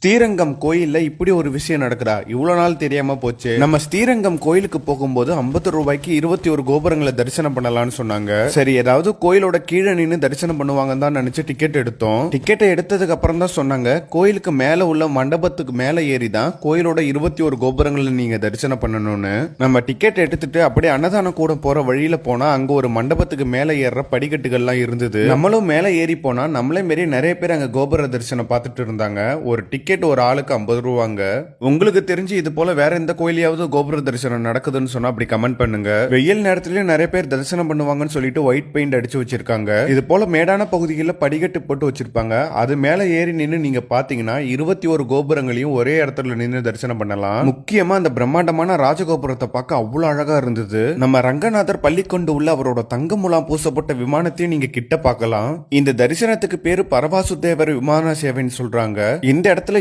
ஸ்ரீரங்கம் கோயில்ல இப்படி ஒரு விஷயம் நடக்குதா? இவ்வளவு நாள் தெரியாம போச்சு. நம்ம ஸ்ரீரங்கம் கோயிலுக்கு போகும்போது 50 ரூபாய்க்கு 21 கோபுரங்களை தரிசனம் பண்ணலாம்னு சொன்னாங்க. சரி, ஏதாவது கோயிலோட கீழே நின்று தரிசனம் பண்ணுவாங்கன்னு தான் நினைச்சு டிக்கெட் எடுத்தோம். டிக்கெட்டை எடுத்ததுக்கு அப்புறம் தான் சொன்னாங்க, கோயிலுக்கு மேல உள்ள மண்டபத்துக்கு மேல ஏறி தான் கோயிலோட 21 கோபுரங்களை நீங்க தரிசனம் பண்ணணும்னு. நம்ம டிக்கெட் எடுத்துட்டு அப்படியே அன்னதானம் கூட போற வழியில போனா அங்க ஒரு மண்டபத்துக்கு மேல ஏற படிக்கட்டுகள்லாம் இருந்தது. நம்மளும் மேல ஏறி போனா நம்மளே மாரி நிறைய பேர் அங்க கோபுர தரிசனம் பார்த்துட்டு இருந்தாங்க. ஒரு டிக்கெட் ஒரு ஆளுக்கு 50 ரூபாங்க. உங்களுக்கு தெரிஞ்சு இது போல வேற எந்த கோயிலையாவது கோபுர தரிசனம் நடக்குதுன்னு சொன்னா அப்படி கமெண்ட் பண்ணுங்க. வெயில் நேரத்திலேயே நிறைய பேர் தரிசனம் பண்ணுவாங்கன்னு சொல்லிட்டு ஒயிட் பெயிண்ட் அடிச்சு வச்சிருக்காங்க. இது போல மேடான பகுதிகளில் படிக்கட்டு போட்டு வச்சிருப்பாங்க. அது மேல ஏறி நின்று நீங்க பாத்தீங்கன்னா 21 கோபுரங்களையும் ஒரே இடத்துல நின்று தரிசனம் பண்ணலாம். முக்கியமா அந்த பிரம்மாண்டமான ராஜகோபுரத்தை பார்க்க அவ்வளவு அழகா இருந்தது. நம்ம ரங்கநாதர் பள்ளிக்கொண்டு உள்ள அவரோட தங்க முலாம் பூசப்பட்ட விமானத்தையும் நீங்க கிட்ட பார்க்கலாம். இந்த தரிசனத்துக்கு பேரு பரவாசுதேவர் விமான சேவைன்னு சொல்றாங்க. இந்த இடத்துல